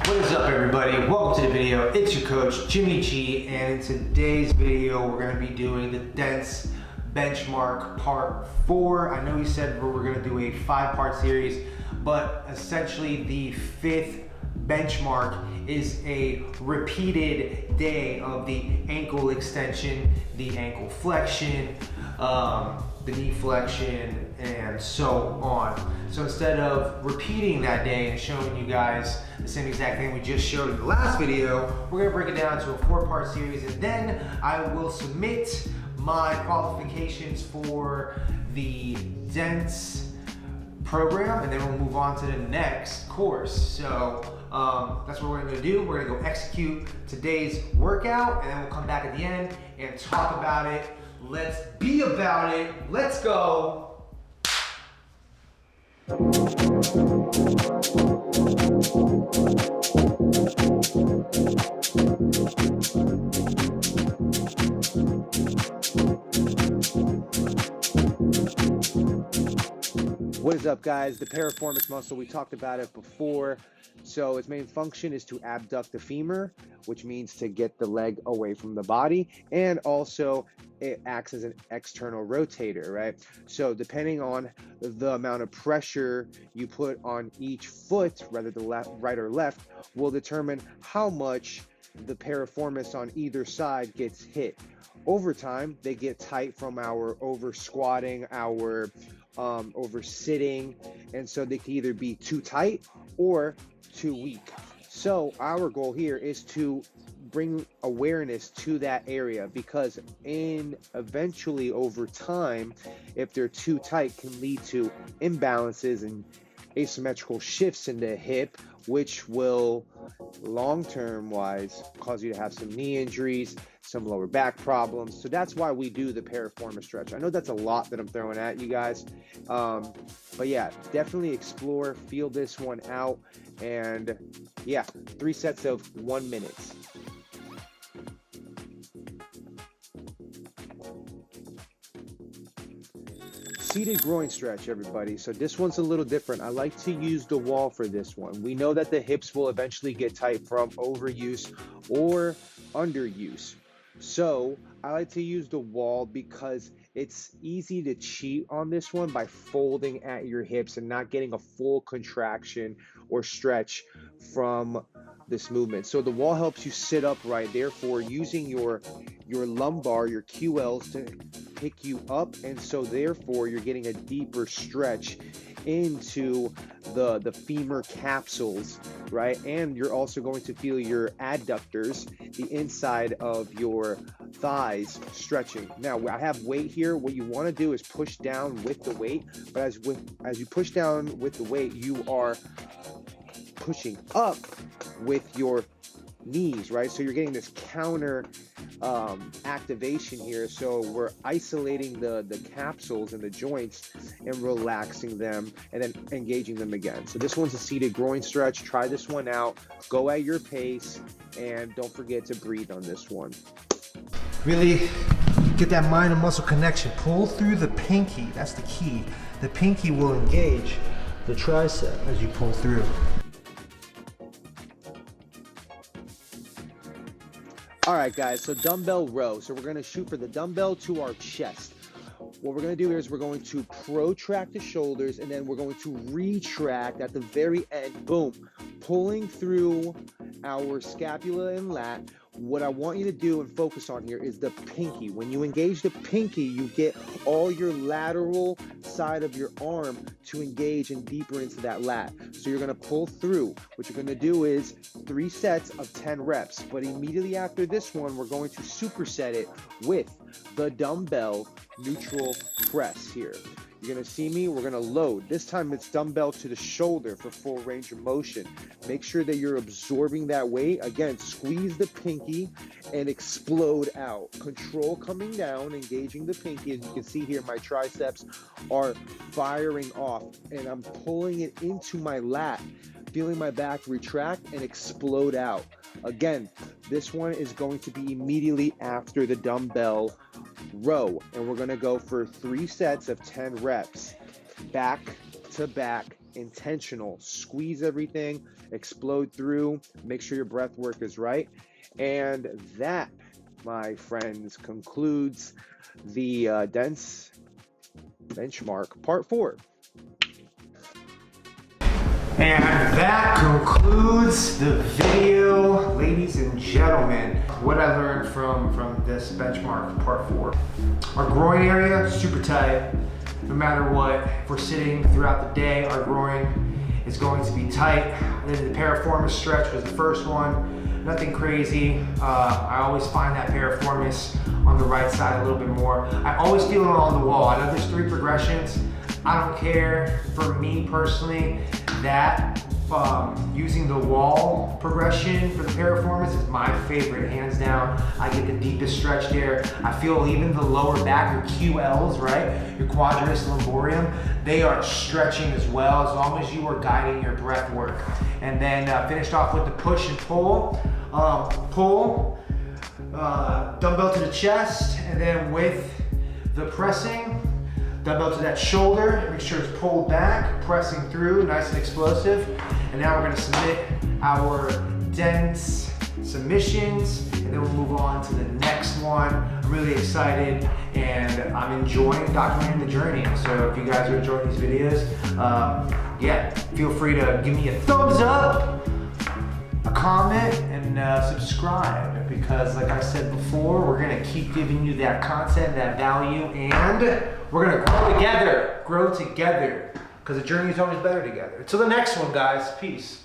What is up, everybody? Welcome to the video. It's your coach, Jimmy G, and in today's video, we're going to be doing the dense benchmark part 4. I know we said we're going to do a 5-part series, but essentially the 5th benchmark is a repeated day of the ankle extension, the ankle flexion, the knee flexion, and so on. So instead of repeating that day and showing you guys the same exact thing we just showed in the last video, we're gonna break it down to a 4-part series, and then I will submit my qualifications for the dense program, and then we'll move on to the next course. So that's what we're gonna do. We're gonna go execute today's workout, and then we'll come back at the end and talk about it. Let's be about it. Let's go. What is up, guys? The piriformis muscle, we talked about it before. So its main function is to abduct the femur, which means to get the leg away from the body, and also it acts as an external rotator, right? So depending on the amount of pressure you put on each foot, whether the left, right or left, will determine how much the piriformis on either side gets hit. Over time, they get tight from our over squatting, our over sitting, and so they can either be too tight or too weak. So our goal here is to bring awareness to that area, because eventually over time, if they're too tight, can lead to imbalances and asymmetrical shifts in the hip, which will long-term wise cause you to have some knee injuries, some lower back problems. So that's why we do the piriformis stretch. I know that's a lot that I'm throwing at you guys, but yeah, definitely explore, feel this one out, and yeah, 3 sets of 1 minute. Seated groin stretch, everybody. So this one's a little different. I like to use the wall for this one. We know that the hips will eventually get tight from overuse or underuse. So I like to use the wall because it's easy to cheat on this one by folding at your hips and not getting a full contraction or stretch from this movement. So the wall helps you sit upright, therefore using your lumbar, your QLs to pick you up, and so therefore you're getting a deeper stretch into the femur capsules, right? And you're also going to feel your adductors, the inside of your thighs, stretching. Now I have weight here. What you want to do is push down with the weight, but as you push down with the weight, you are pushing up with your knees, right? So you're getting this counter activation here. So we're isolating the capsules and the joints and relaxing them and then engaging them again. So this one's a seated groin stretch. Try this one out. Go at your pace, and don't forget to breathe on this one. Really get that mind and muscle connection. Pull through the pinky. That's the key. The pinky will engage the tricep as you pull through. All right, guys, so dumbbell row. So we're gonna shoot for the dumbbell to our chest. What we're gonna do here is we're going to protract the shoulders, and then we're going to retract at the very end, boom, pulling through our scapula and lat. What I want you to do and focus on here is the pinky. When you engage the pinky, you get all your lateral side of your arm to engage and deeper into that lat. So you're gonna pull through. What you're gonna do is 3 sets of 10 reps, but immediately after this one, we're going to superset it with the dumbbell neutral press here. You're gonna see me, we're gonna load. This time it's dumbbell to the shoulder for full range of motion. Make sure that you're absorbing that weight. Again, squeeze the pinky and explode out. Control coming down, engaging the pinky. As you can see here, my triceps are firing off, and I'm pulling it into my lat, feeling my back retract and explode out. Again, this one is going to be immediately after the dumbbell row, and we're going to go for 3 sets of 10 reps, back to back, intentional. Squeeze everything, explode through, make sure your breath work is right. And that, my friends, concludes the dense benchmark part 4. And that concludes the video, ladies and gentlemen. What I learned from this benchmark part 4. Our groin area, super tight. No matter what, if we're sitting throughout the day, our groin is going to be tight. Then the Piriformis Stretch was the first one. Nothing crazy. I always find that Piriformis on the right side a little bit more. I always feel it on the wall. I know there's 3 progressions. I don't care. For me personally, that using the wall progression for the Piriformis is my favorite, hands down. I get the deepest stretch there. I feel even the lower back, your QLs, right? Your quadratus lumborum, they are stretching as well, as long as you are guiding your breath work. And then finished off with the push and pull. Dumbbell to the chest, and then with the pressing, dumbbell to that shoulder, make sure it's pulled back, pressing through, nice and explosive. And now we're gonna submit our dense submissions, and then we'll move on to the next one. I'm really excited, and I'm enjoying documenting the journey. So if you guys are enjoying these videos, yeah, feel free to give me a thumbs up, a comment, and subscribe, because like I said before, we're gonna keep giving you that content, that value, and we're gonna grow together, because the journey is always better together. Until the next one, guys, peace.